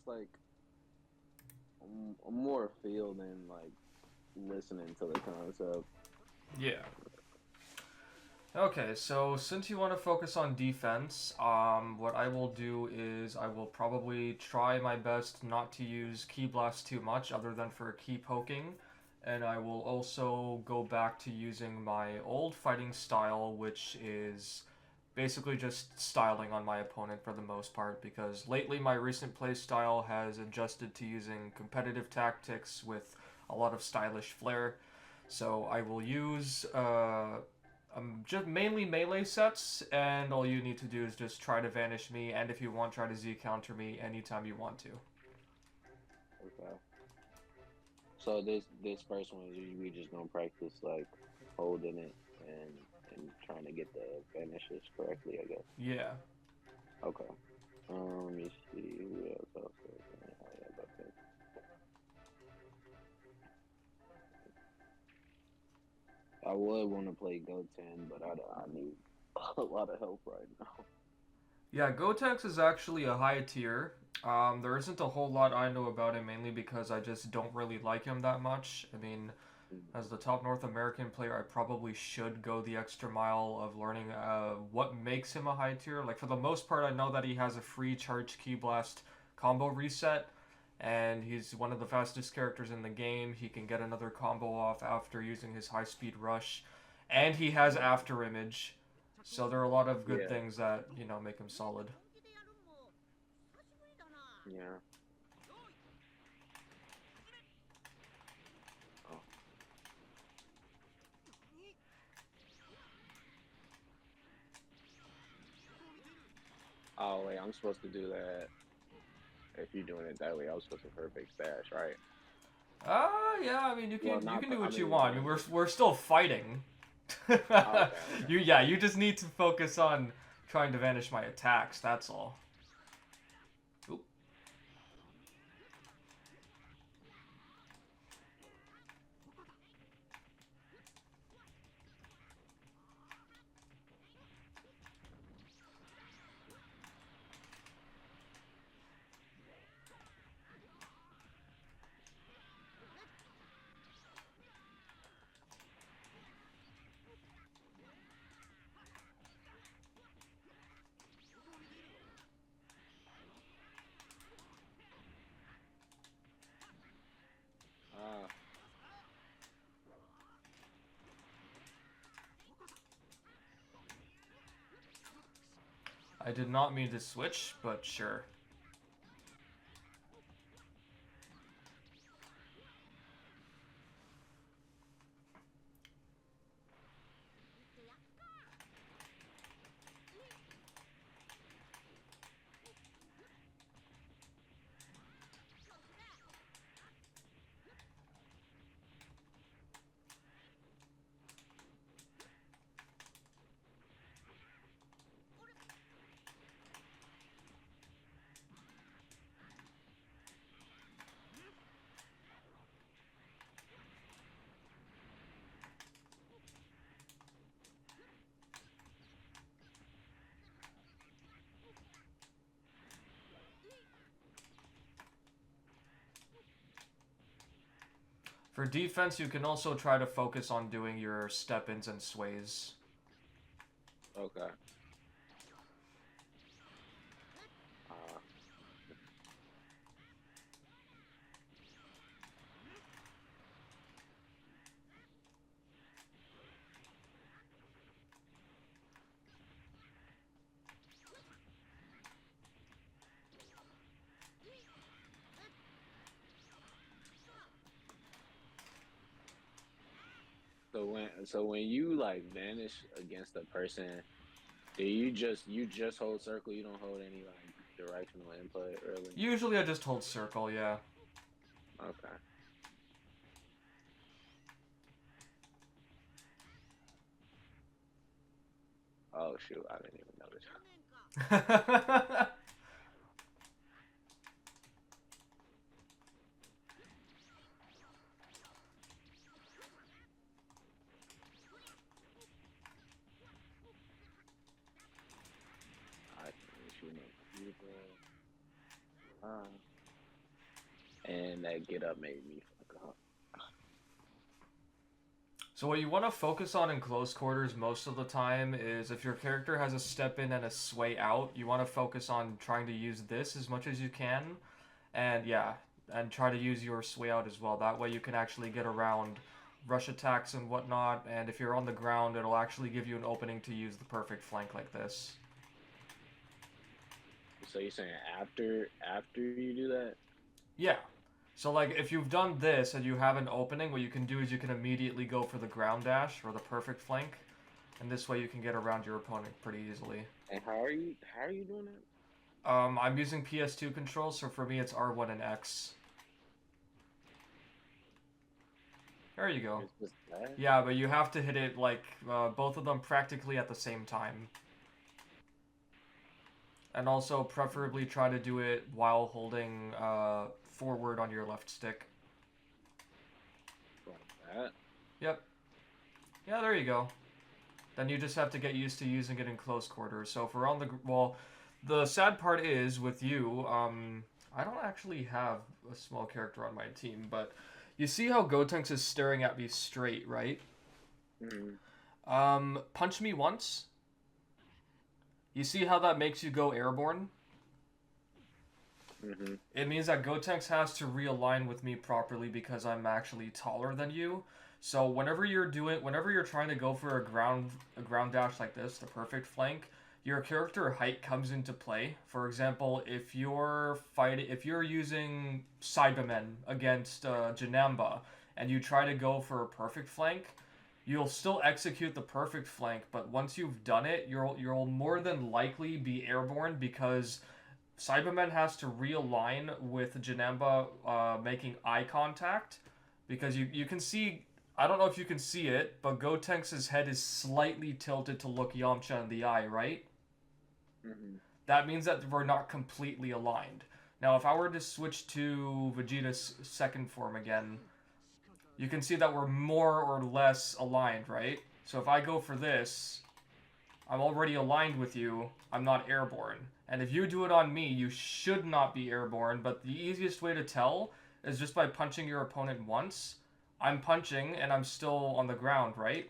it's like more feel than like listening to the concept. Yeah. Okay, so since you want to focus on defense, what I will do is I will probably try my best not to use Key Blast too much other than for key poking. And I will also go back to using my old fighting style, which is basically just styling on my opponent for the most part, because lately my recent play style has adjusted to using competitive tactics with a lot of stylish flair. So I will use just mainly melee sets, and all you need to do is just try to vanish me, and if you want, try to Z counter me anytime you want to. Okay. So this first one is we just gonna practice like holding it and trying to get the finishes correctly, I guess. Yeah. Okay. Let me see who else out there. Oh, yeah, about that. I would want to play Goten, but I need a lot of help right now. Yeah, Gotenks is actually a high tier. There isn't a whole lot I know about him, mainly because I just don't really like him that much. I mean, as the top North American player, I probably should go the extra mile of learning what makes him a high tier. Like, for the most part, I know that he has a free charge Key Blast combo reset, and he's one of the fastest characters in the game. He can get another combo off after using his high speed rush, and he has after image. So there are a lot of good Yeah, things that, make him solid. yeah. Oh, oh wait, I'm supposed to do that. If you're doing it that way, I was supposed to perfect stash, right? Yeah, I mean, you Well, can you not. can do I what you mean, want. I mean, we're still fighting. oh, okay, okay. You just need to focus on trying to vanish my attacks. That's all. Oop. Ah, I did not mean to switch, but sure. For defense, you can also try to focus on doing your step-ins and sways. okay. Ah, so when you like vanish against a person, do you just hold circle? You don't hold any like directional input, really? Usually, I just hold circle. Yeah. Okay. Oh shoot, I didn't even notice. I can't shoot no people. Ah. and that get up made me fuck up. So what you want to focus on in close quarters most of the time is if your character has a step in and a sway out, you want to focus on trying to use this as much as you can. And yeah, and try to use your sway out as well. That way you can actually get around rush attacks and whatnot. And if you're on the ground, it'll actually give you an opening to use the perfect flank like this. So you're saying after you do that? Yeah. So like if you've done this and you have an opening, what you can do is you can immediately go for the ground dash or the perfect flank. And this way you can get around your opponent pretty easily. And how are you doing that? I'm using PS2 controls, so for me it's R1 and X. There you go. It's just that? Yeah, but you have to hit it like both of them practically at the same time. And also preferably try to do it while holding forward on your left stick. Like that? Yep. Yeah, there you go. Then you just have to get used to using it in close quarters. So if we're on the... Well, the sad part is, with you, I don't actually have a small character on my team, but you see how Gotenks is staring at me straight, right? Mm-hmm. Punch me once. You see how that makes you go airborne? Mm-hmm. It means that Gotenks has to realign with me properly because I'm actually taller than you. So whenever you're trying to go for a ground dash like this, the perfect flank, your character height comes into play. For example, if you're using Cybermen against Janamba, and you try to go for a perfect flank, you'll still execute the perfect flank, but once you've done it, you'll more than likely be airborne because Cybermen has to realign with Janamba making eye contact, because you can see, I don't know if you can see it, but Gotenks' head is slightly tilted to look Yamcha in the eye, right? Mm-hmm. That means that we're not completely aligned. Now, if I were to switch to Vegeta's second form again, you can see that we're more or less aligned, right? So if I go for this, I'm already aligned with you, I'm not airborne. And if you do it on me, you should not be airborne, but the easiest way to tell is just by punching your opponent once. I'm punching and I'm still on the ground, right?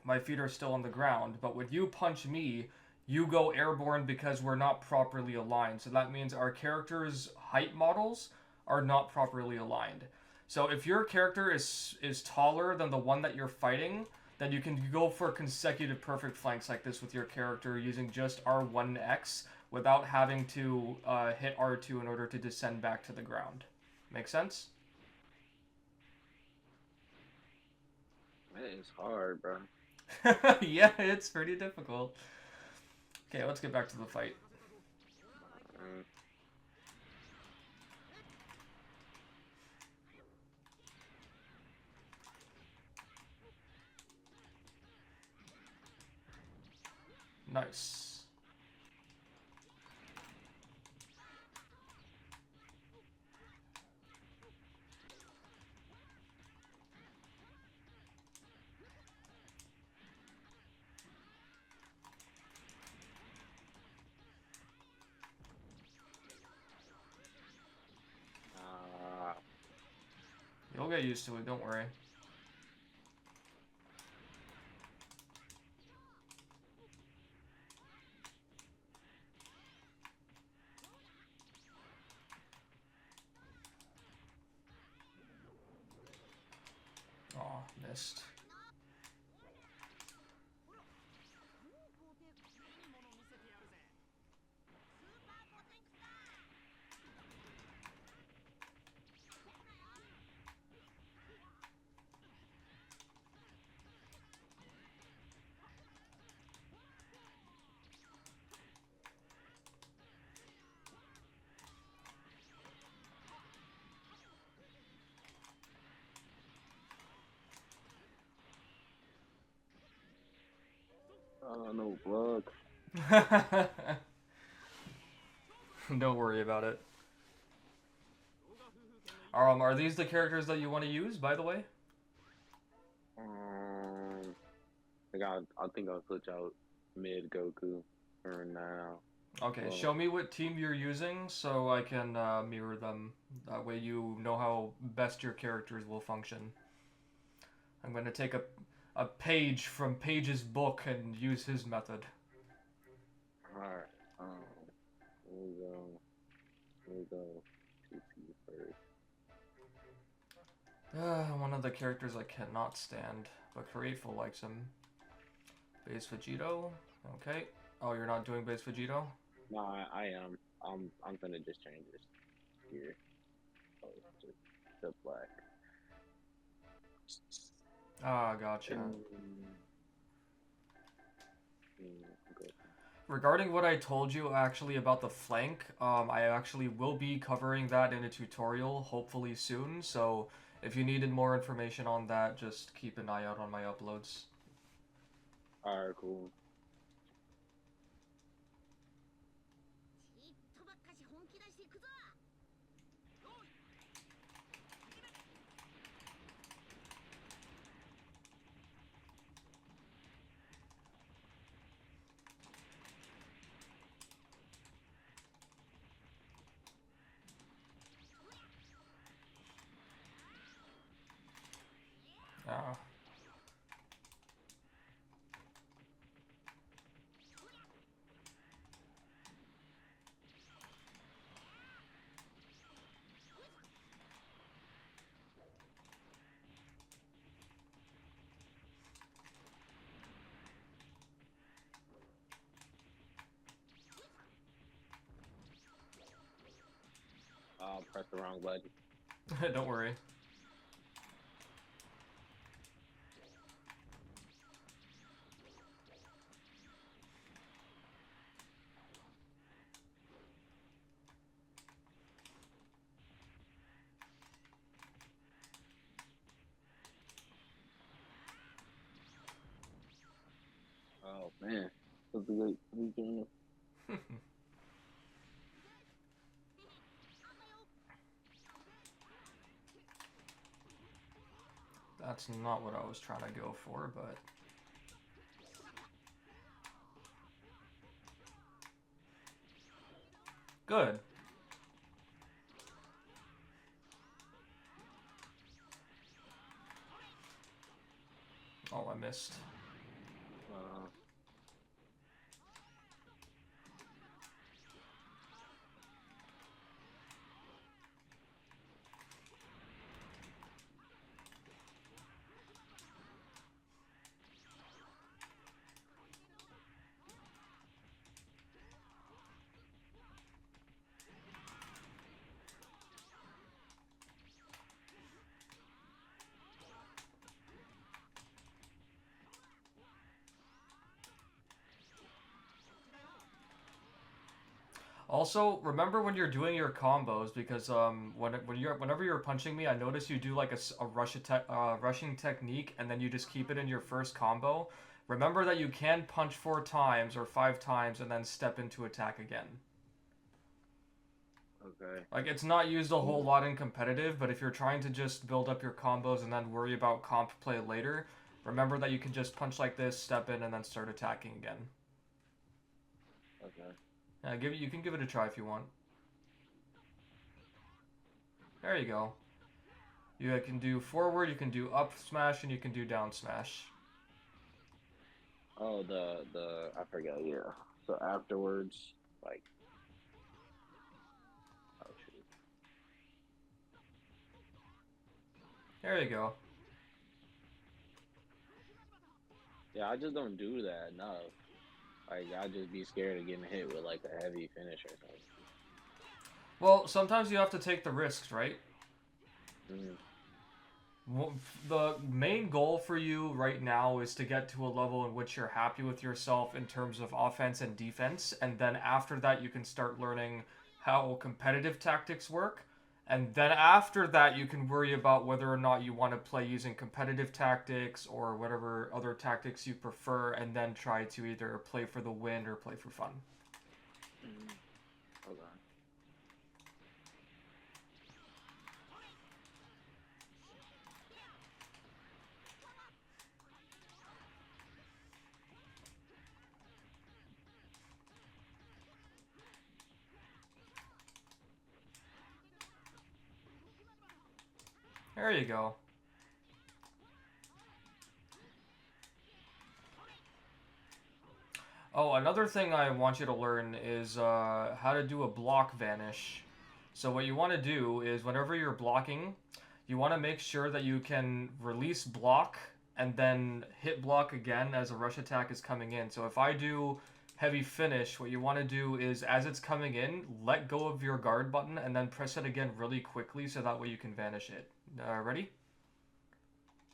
My feet are still on the ground, but when you punch me, you go airborne because we're not properly aligned. So that means our characters' height models are not properly aligned. So if your character is taller than the one that you're fighting, then you can go for consecutive perfect flanks like this with your character using just R1X without having to hit R2 in order to descend back to the ground. Make sense? That is hard, bro. Yeah, it's pretty difficult. Okay, let's get back to the fight. Mm. Nice. You'll get used to it, don't worry. Aw, missed. Oh no, blood. Don't worry about it. Are these the characters that you want to use, by the way? I think I'll switch out mid Goku for now. Okay, Well, show me what team you're using so I can mirror them. That way you know how best your characters will function. I'm going to take a page from Page's book and use his method. alright. We'll go. We'll go TT first. One of the characters I cannot stand, but Grateful likes him. Base Vegito. Okay. Oh, you're not doing base Vegito? No, I am. I'm gonna just change this here. Oh, just the black. Ah, gotcha. Good. Regarding what I told you actually about the flank, I actually will be covering that in a tutorial hopefully soon, so if you needed more information on that, just keep an eye out on my uploads. Alright, cool. Ah. I'll press the wrong button. Don't worry. Oh man, who's doing it? That's not what I was trying to go for, but... Good. Oh, I missed. Also, remember when you're doing your combos, because whenever you're punching me, I notice you do like a rushing technique, and then you just keep it in your first combo. Remember that you can punch 4 times or 5 times and then step into attack again. Okay. Like, it's not used a whole lot in competitive, but if you're trying to just build up your combos and then worry about comp play later, remember that you can just punch like this, step in, and then start attacking again. Okay. Yeah, you can give it a try if you want. There you go. You can do forward, you can do up smash, and you can do down smash. Oh, I forgot. Yeah. So afterwards, like, oh shoot. There you go. Yeah, I just don't do that enough. Like, I just be scared of getting hit with like a heavy finish or something. Well, sometimes you have to take the risks, right? Mm. Well, the main goal for you right now is to get to a level in which you're happy with yourself in terms of offense and defense, and then after that you can start learning how competitive tactics work, and then after that you can worry about whether or not you want to play using competitive tactics or whatever other tactics you prefer, and then try to either play for the win or play for fun. Hold on. There you go. Oh, another thing I want you to learn is how to do a block vanish. So what you want to do is whenever you're blocking, you want to make sure that you can release block and then hit block again as a rush attack is coming in. So if I do heavy finish, what you want to do is as it's coming in, let go of your guard button and then press it again really quickly so that way you can vanish it. Ready?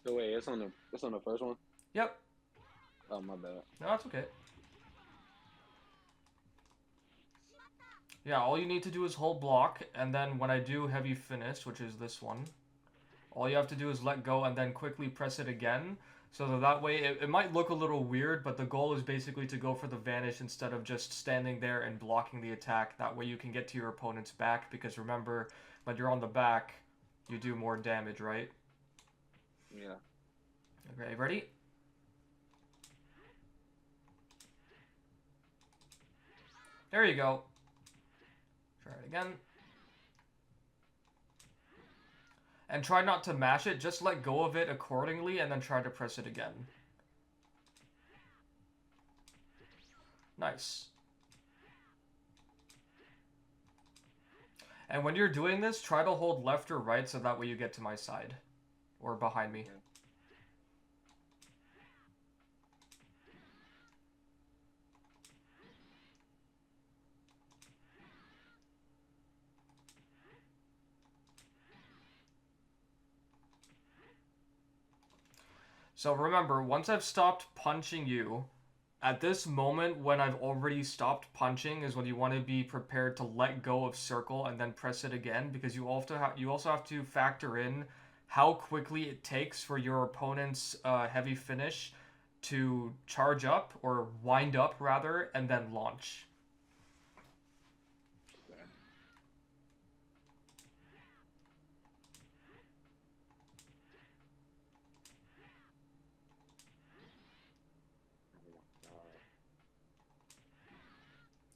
So wait, it's on the first one. Yep. Oh my bad. No, that's okay. Yeah, all you need to do is hold block, and then when I do heavy finish, which is this one, all you have to do is let go and then quickly press it again. So that way, it might look a little weird, but the goal is basically to go for the vanish instead of just standing there and blocking the attack. That way you can get to your opponent's back, because remember, when you're on the back, you do more damage, right? Yeah. Okay, ready? There you go. Try it again. And try not to mash it, just let go of it accordingly and then try to press it again. Nice. And when you're doing this, try to hold left or right so that way you get to my side. Or behind me. Yeah. So remember, once I've stopped punching you, at this moment when I've already stopped punching is when you want to be prepared to let go of circle and then press it again, because you also have to factor in how quickly it takes for your opponent's heavy finish to charge up, or wind up rather, and then launch.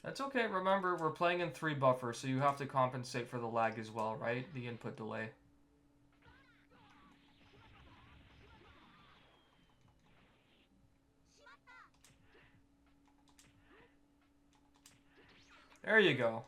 That's okay. Remember, we're playing in 3 buffer, so you have to compensate for the lag as well, right? The input delay. There you go.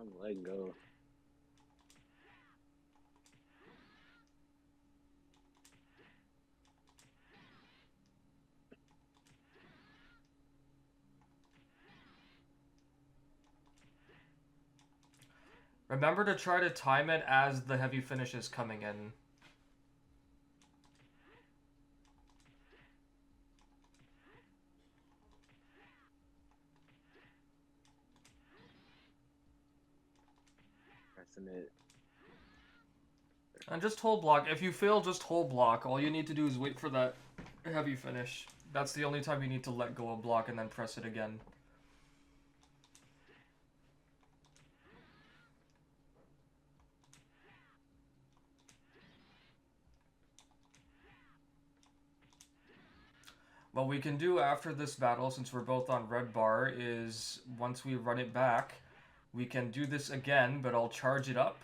I'm letting go. Remember to try to time it as the heavy finish is coming in. Pressing it. And just hold block. If you fail, just hold block. All you need to do is wait for that heavy finish. That's the only time you need to let go of block and then press it again. What we can do after this battle, since we're both on red bar, is once we run it back, we can do this again, but I'll charge it up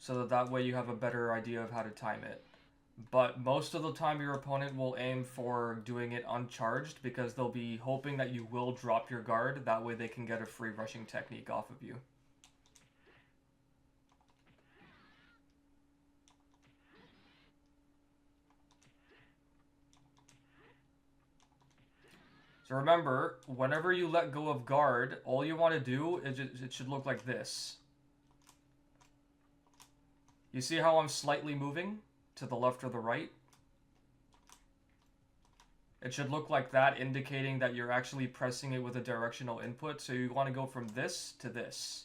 so that way you have a better idea of how to time it. But most of the time your opponent will aim for doing it uncharged, because they'll be hoping that you will drop your guard. That way they can get a free rushing technique off of you. So remember, whenever you let go of guard, all you want to do is it should look like this. You see how I'm slightly moving to the left or the right? It should look like that, indicating that you're actually pressing it with a directional input. So you want to go from this to this.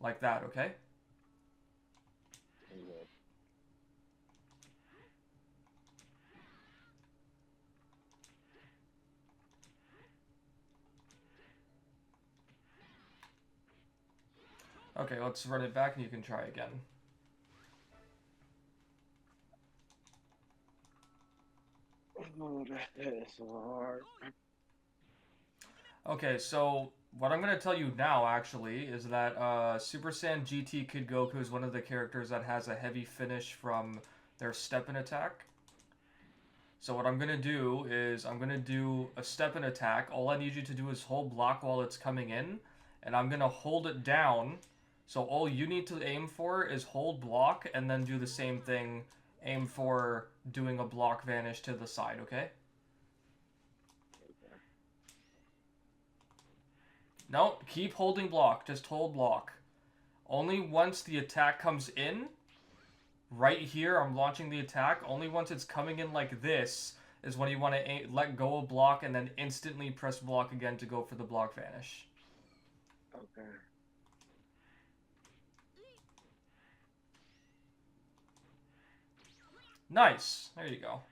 Like that, okay? Okay. Okay, let's run it back and you can try again. Oh, that is so hard. Okay, so what I'm going to tell you now, actually, is that Super Saiyan GT Kid Goku is one of the characters that has a heavy finish from their step-in attack. So what I'm going to do is I'm going to do a step-in attack. All I need you to do is hold block while it's coming in, and I'm going to hold it down. So all you need to aim for is hold block, and then do the same thing. Aim for doing a block vanish to the side, okay? Okay. No, keep holding block. Just hold block. Only once the attack comes in, right here, I'm launching the attack. Only once it's coming in like this is when you want to let go of block and then instantly press block again to go for the block vanish. Okay. Nice. There you go.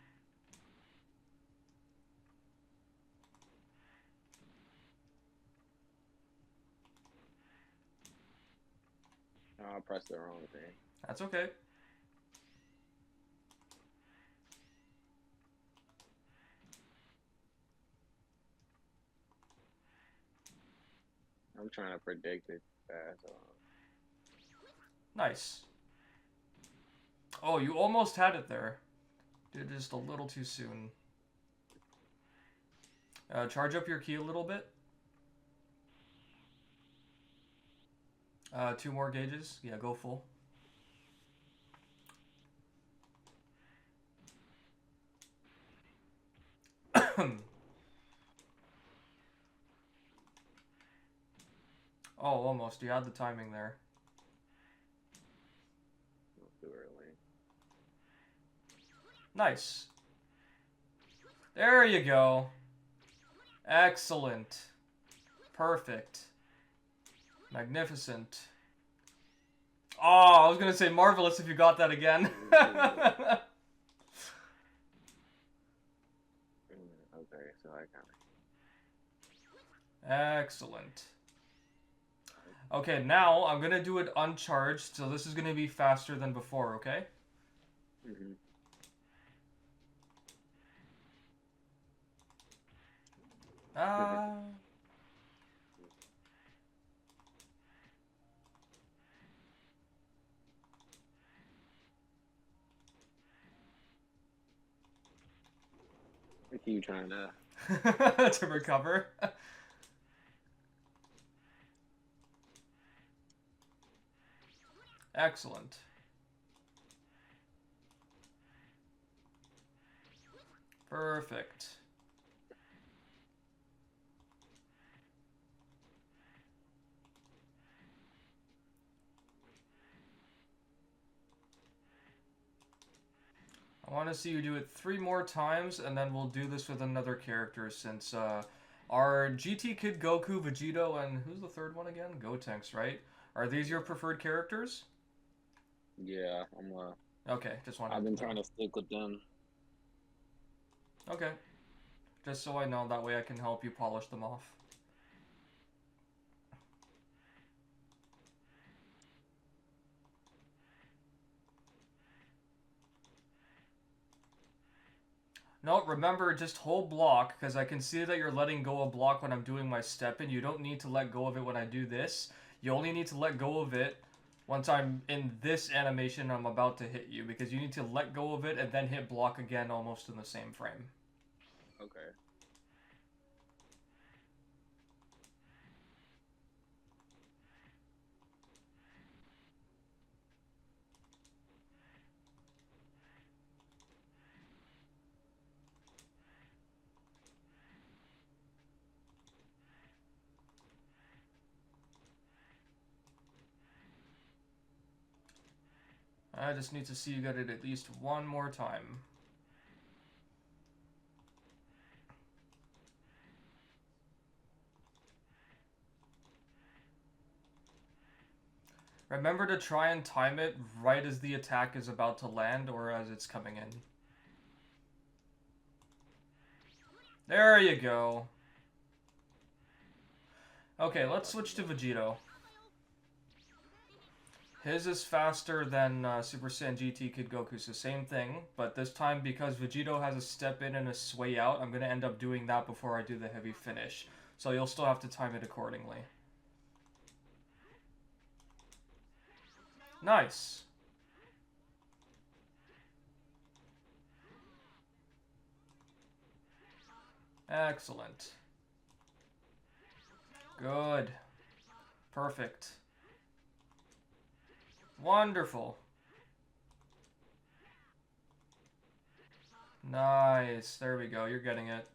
Oh, I pressed the wrong thing. That's okay. I'm trying to predict it fast. Nice. Oh, you almost had it there. Did just a little too soon. Charge up your key a little bit. 2 more gauges. Yeah, go full. Oh, almost. You had the timing there. Too early. Nice. There you go. Excellent. Perfect. Magnificent. Oh, I was going to say marvelous if you got that again. Okay, so I kind of... Excellent. Okay, now I'm going to do it uncharged, so this is going to be faster than before, okay? Mm-hmm. I keep trying to... to recover. Excellent. Perfect. I want to see you do it 3 more times, and then we'll do this with another character, since our GT Kid Goku, Vegito, and who's the third one again? Gotenks, right? Are these your preferred characters? Yeah, Okay, just wanted I've been to know. trying to stick with them. Okay. Just so I know, that way I can help you polish them off. No, remember, just hold block, because I can see that you're letting go of block when I'm doing my step-in. You don't need to let go of it when I do this. You only need to let go of it once I'm in this animation I'm about to hit you, because you need to let go of it and then hit block again almost in the same frame. Okay. I just need to see you get it at least 1 more time. Remember to try and time it right as the attack is about to land or as it's coming in. There you go. Okay, let's switch to Vegito. His is faster than Super Saiyan GT Kid Goku, so same thing. But this time, because Vegito has a step in and a sway out, I'm going to end up doing that before I do the heavy finish. So you'll still have to time it accordingly. Nice. Excellent. Good. Perfect. Wonderful. Nice. There we go. You're getting it.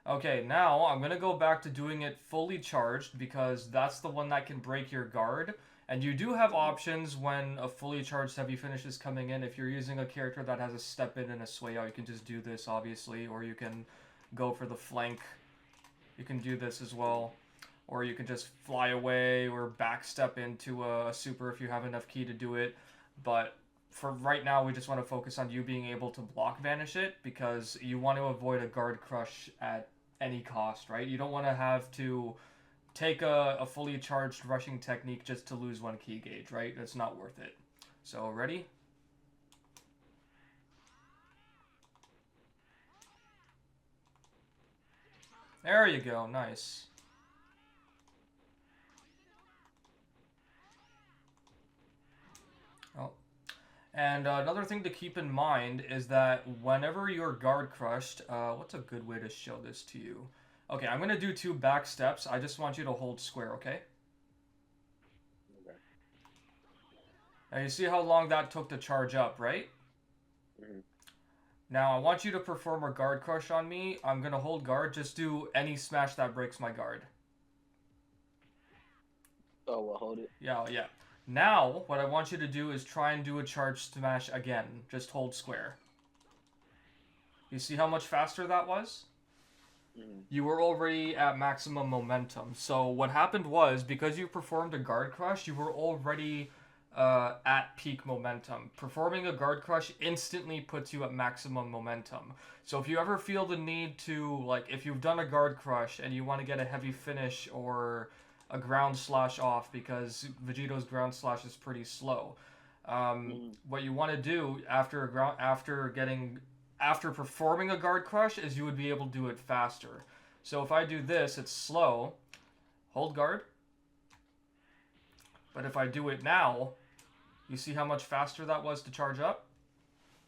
Okay, now I'm going to go back to doing it fully charged because that's the one that can break your guard. And you do have options when a fully charged heavy finish is coming in. If you're using a character that has a step in and a sway out, you can just do this, obviously. Or you can go for the flank. You can do this as well. Or you can just fly away or backstep into a super if you have enough ki to do it. But for right now, we just want to focus on you being able to block vanish it because you want to avoid a guard crush at any cost, right? You don't want to have to take a fully charged rushing technique just to lose one ki gauge, right? That's not worth it. So, ready? There you go, nice. Oh. And another thing to keep in mind is that whenever you're guard crushed, what's a good way to show this to you? Okay, I'm going to do 2 back steps. I just want you to hold square, okay? Okay. Now you see how long that took to charge up, right? Mm-hmm. Now I want you to perform a guard crush on me. I'm going to hold guard. Just do any smash that breaks my guard. Oh, well, hold it. Yeah, yeah. Now, what I want you to do is try and do a charge smash again. Just hold square. You see how much faster that was? You were already at maximum momentum. So what happened was, because you performed a guard crush, you were already at peak momentum. Performing a guard crush instantly puts you at maximum momentum. So if you ever feel the need to, like, if you've done a guard crush and you want to get a heavy finish or a ground slash off, because Vegito's ground slash is pretty slow, what you want to do after performing a guard crush is you would be able to do it faster. So if I do this, it's slow. Hold guard. But if I do it now, you see how much faster that was to charge up?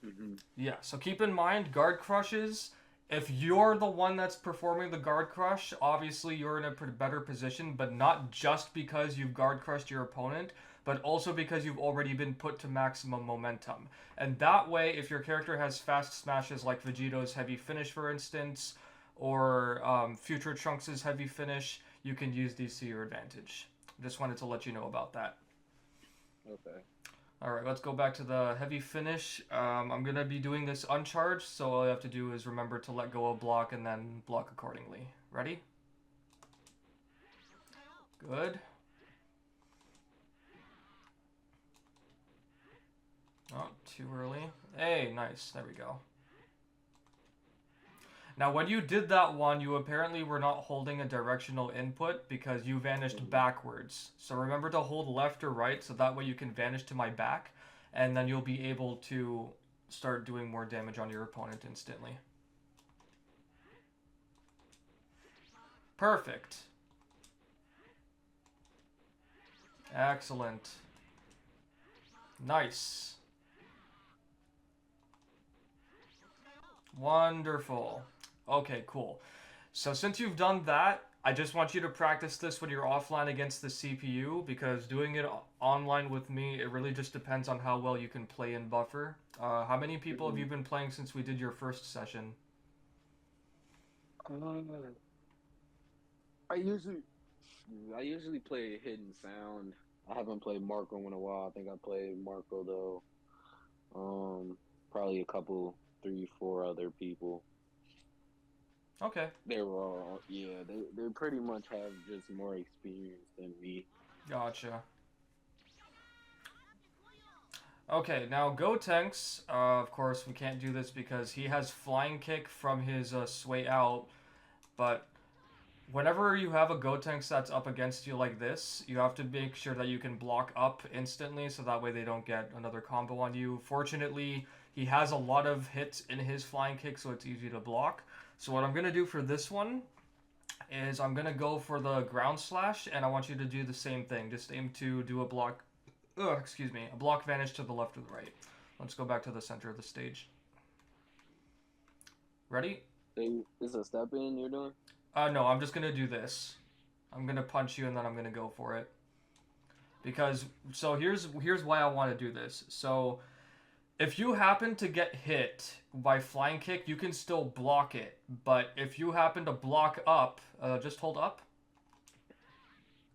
Mm-hmm. Yeah, so keep in mind, guard crushes, if you're the one that's performing the guard crush, obviously you're in a better position, but not just because you've guard crushed your opponent, but also because you've already been put to maximum momentum. And that way, if your character has fast smashes like Vegito's heavy finish, for instance, or future Trunks' heavy finish, you can use these to your advantage. Just wanted to let you know about that. Okay. Alright, let's go back to the heavy finish. I'm going to be doing this uncharged, so all you have to do is remember to let go of block and then block accordingly. Ready? Good. Oh, too early. Hey, nice. There we go. Now, when you did that one, you apparently were not holding a directional input because you vanished backwards. So remember to hold left or right so that way you can vanish to my back, and then you'll be able to start doing more damage on your opponent instantly. Perfect. Excellent. Nice. Wonderful. Okay, cool. So since you've done that, I just want you to practice this when you're offline against the CPU, because doing it online with me, it really just depends on how well you can play in buffer. How many people have you been playing since we did your first session? I usually play Hidden Sound. I haven't played Marco in a while. I think I played Marco though. Probably a couple, 3, 4 other people. Okay. They were all, yeah, they pretty much have just more experience than me. Gotcha. Okay, now Gotenks, of course we can't do this because he has flying kick from his sway out, but whenever you have a Gotenks that's up against you like this, you have to make sure that you can block up instantly so that way they don't get another combo on you. Fortunately, he has a lot of hits in his flying kick, so it's easy to block. So what I'm going to do for this one is I'm going to go for the ground slash, and I want you to do the same thing. Just aim to do a block, a block vanish to the left or the right. Let's go back to the center of the stage. Ready? Is this a step in you're doing? No, I'm just gonna do this. I'm gonna punch you and then I'm gonna go for it. Because, so here's why I want to do this. So, if you happen to get hit by flying kick, you can still block it. But if you happen to block up, just hold up.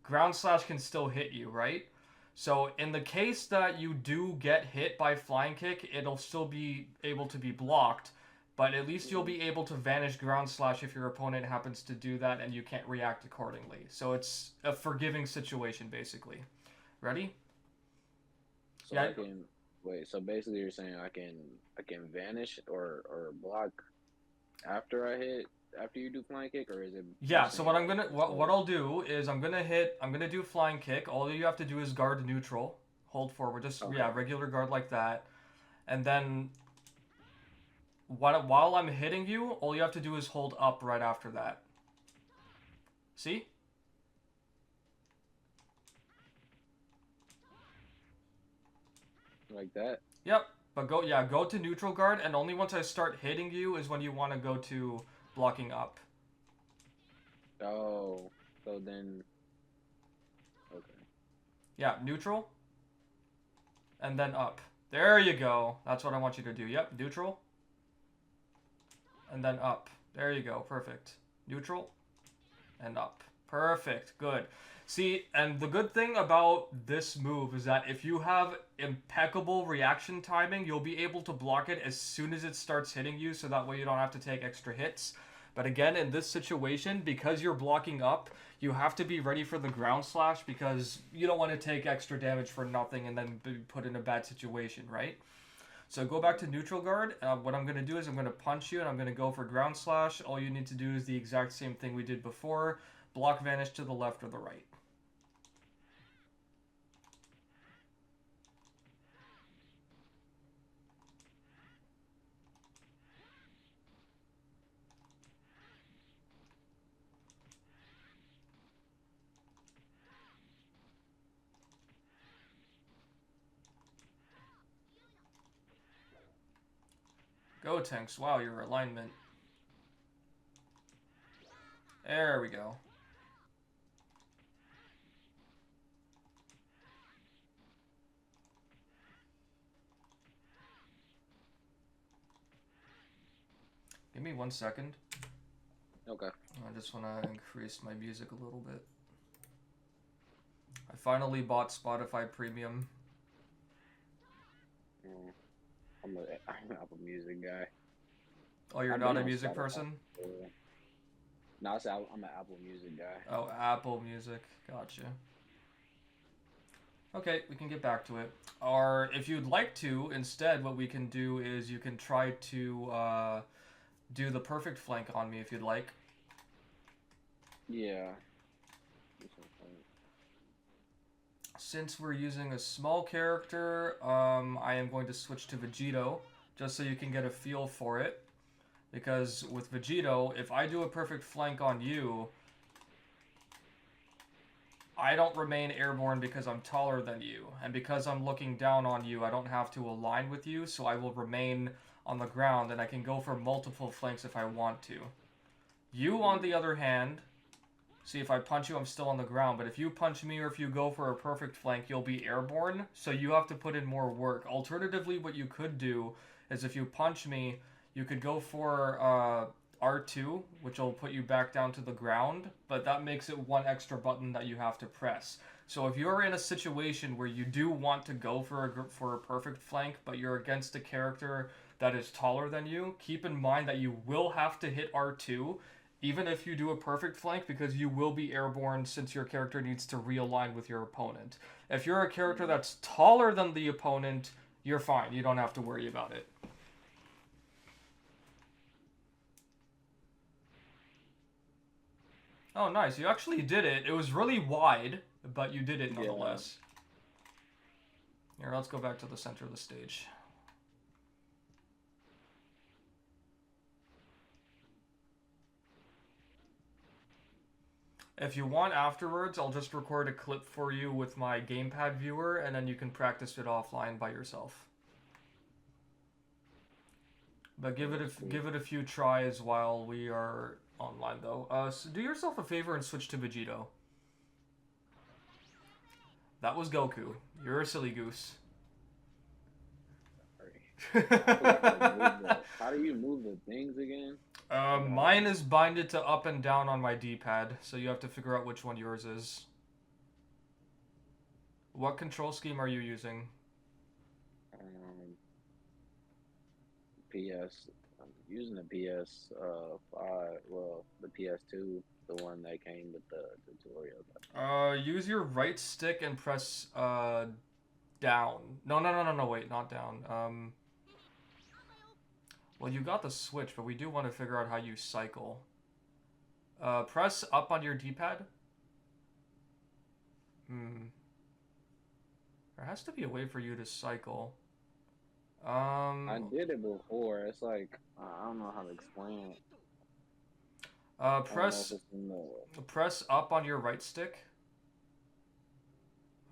Ground slash can still hit you, right? So, in the case that you do get hit by flying kick, it'll still be able to be blocked. But at least you'll be able to vanish ground slash if your opponent happens to do that and you can't react accordingly. So it's a forgiving situation, basically. Ready? So yeah. Wait, so basically you're saying I can vanish or block after you do flying kick, or is it? Yeah, so what I'll do is I'm gonna do flying kick. All you have to do is guard neutral. Hold forward, just okay. Yeah, regular guard like that. And then while I'm hitting you, all you have to do is hold up right after that. See? Like that? Yep. But go to neutral guard, and only once I start hitting you is when you want to go to blocking up. Oh, so then... Okay. Yeah, neutral. And then up. There you go. That's what I want you to do. Yep, neutral. And then up. There you go. Perfect. Neutral. And up. Perfect. Good. See, and the good thing about this move is that if you have impeccable reaction timing, you'll be able to block it as soon as it starts hitting you, so that way you don't have to take extra hits. But again, in this situation, because you're blocking up, you have to be ready for the ground slash, because you don't want to take extra damage for nothing and then be put in a bad situation, right? So go back to neutral guard. What I'm going to do is I'm going to punch you and I'm going to go for ground slash. All you need to do is the exact same thing we did before. Block vanish to the left or the right. Go, Tanks. Wow, your alignment. There we go. Give me 1 second. Okay. I just want to increase my music a little bit. I finally bought Spotify Premium. I'm an Apple Music guy. Oh, you're not a music person? No, I'm an Apple Music guy. Oh, Apple Music. Gotcha. Okay, we can get back to it. Or if you'd like to, instead, what we can do is you can try to do the perfect flank on me if you'd like. Yeah. Since we're using a small character, I am going to switch to Vegito, just so you can get a feel for it. Because with Vegito, if I do a perfect flank on you, I don't remain airborne because I'm taller than you. And because I'm looking down on you, I don't have to align with you, so I will remain on the ground, and I can go for multiple flanks if I want to. You, on the other hand... See, if I punch you, I'm still on the ground. But if you punch me or if you go for a perfect flank, you'll be airborne. So you have to put in more work. Alternatively, what you could do is if you punch me, you could go for R2, which will put you back down to the ground. But that makes it one extra button that you have to press. So if you're in a situation where you do want to go for a perfect flank, but you're against a character that is taller than you, keep in mind that you will have to hit R2 even if you do a perfect flank, because you will be airborne since your character needs to realign with your opponent. If you're a character that's taller than the opponent, you're fine. You don't have to worry about it. Oh, nice. You actually did it. It was really wide, but you did it Yeah. nonetheless. Here, let's go back to the center of the stage. If you want afterwards, I'll just record a clip for you with my gamepad viewer, and then you can practice it offline by yourself. But give it a few tries while we are online, though. So do yourself a favor and switch to Vegito. That was Goku. You're a silly goose. How do you move the things again? Mine is binded to up and down on my D-pad, so you have to figure out which one yours is. What control scheme are you using? PS. I'm using the PS5. Well, the PS2, the one that came with the tutorial. Use your right stick and press down. No. Wait, not down. Well, you got the switch, but we do want to figure out how you cycle. Press up on your D-pad. There has to be a way for you to cycle. I did it before. It's like I don't know how to explain it. Press up on your right stick.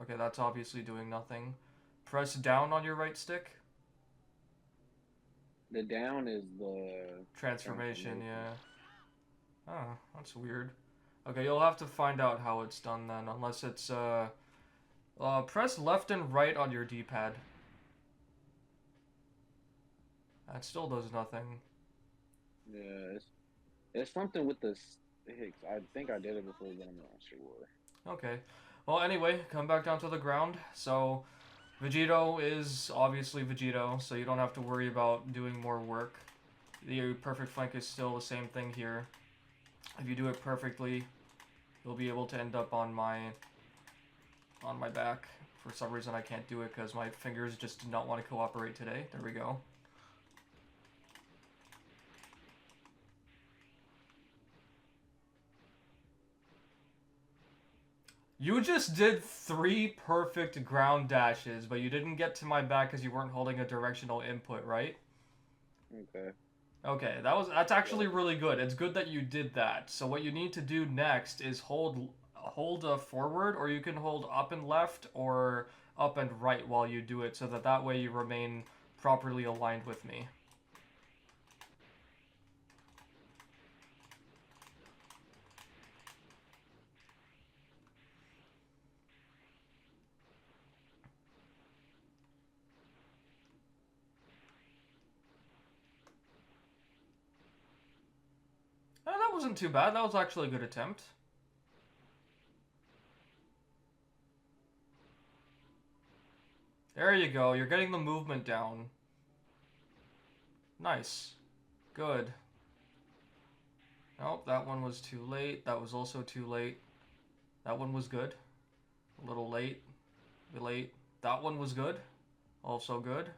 Okay, that's obviously doing nothing. Press down on your right stick. The down is the transformation, yeah. Oh, that's weird. Okay, you'll have to find out how it's done then, unless it's press left and right on your D-pad. That still does nothing. Yeah, it's something with the sticks. I think I did it before, but I'm not sure. Okay. Well, anyway, come back down to the ground. So, Vegito is obviously Vegito, so you don't have to worry about doing more work. The perfect flank is still the same thing here. If you do it perfectly, you'll be able to end up on my back. For some reason, I can't do it because my fingers just did not want to cooperate today. There we go. You just did 3 perfect ground dashes, but you didn't get to my back because you weren't holding a directional input, right? Okay. Okay, that's actually really good. It's good that you did that. So what you need to do next is hold forward, or you can hold up and left or up and right while you do it, so that way you remain properly aligned with me. That wasn't too bad. That was actually a good attempt. There you go. You're getting the movement down. Nice. Good. Nope, that one was too late. That was also too late. That one was good. A little late. Late. That one was good. Also good.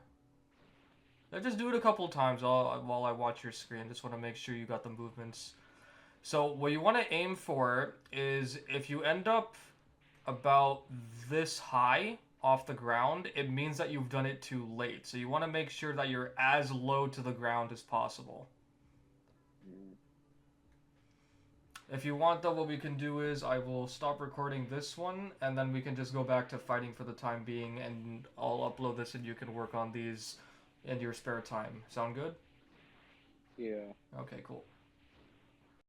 Just do it a couple times while I watch your screen. Just want to make sure you got the movements. So what you want to aim for is if you end up about this high off the ground, it means that you've done it too late. So you want to make sure that you're as low to the ground as possible. If you want, though, what we can do is I will stop recording this one, and then we can just go back to fighting for the time being, and I'll upload this and you can work on these in your spare time. Sound good? Yeah. Okay, cool.